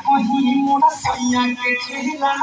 कहीं मोरा सैया के खेला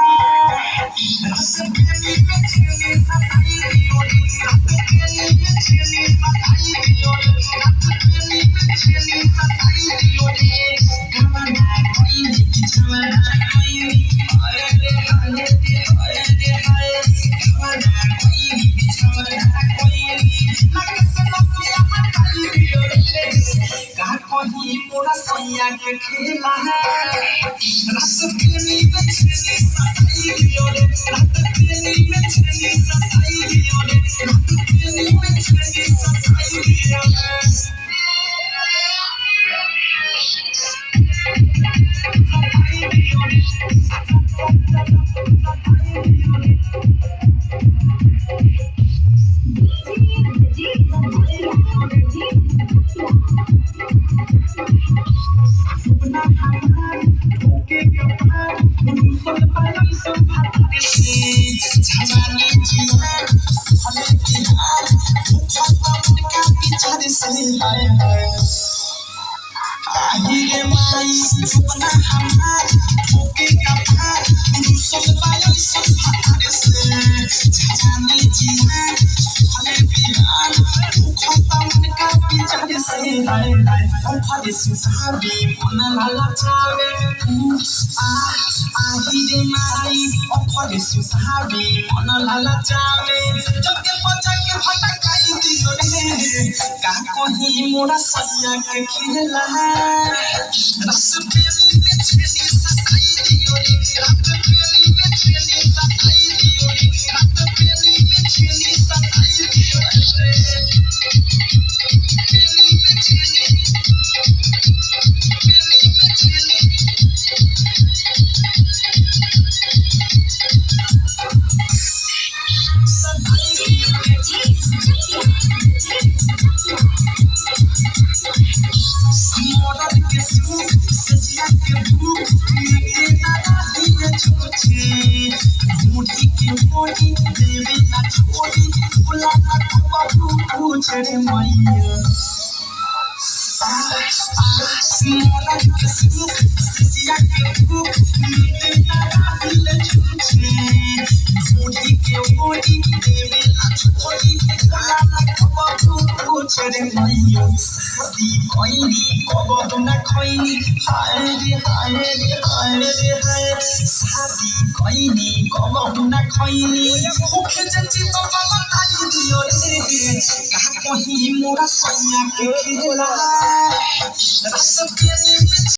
कहीं मोरा सैया के खेला रात प्रेमी में छेनी सताई दियो रे रात प्रेमी में छेनी सताई दियो रे रात प्रेमी में छेनी सताई दियो रे सताई दियो रे सताई दियो रे सुपना हमार ओके कपार मुसल पालन संभाल से जवानी जीवन हले बिहार भूखा पवन का बिचार से हाय हाय आई रे माई सुपना हमार ओके कपार मुसल पालन संभाल से जवानी जीवन हले बिहार भूखा पवन का बिचार से हाय हाय Pode se sabe, mona lala chave, ahire mai, pode se sabe, mona lala chave, jab ke pacha ke phata kai diyo re, ka kohi mora saiya ke khela, ras peli mein chheli satai diyo re, rat peli mein chheli satai diyo re, rat peli mein chheli satai diyo re, peli mein chheli Chare maiya Simona ke suk siya ke buk mite na dil chhuche bodi ke bodi deve la chhodi la na kabu chare maiya sadi koini kabu na koini haye re haye re haye re haye sadi koini kabu na koini bhukhe janchi to bala tai diyo re कहीं मोरा सैया के खेला रस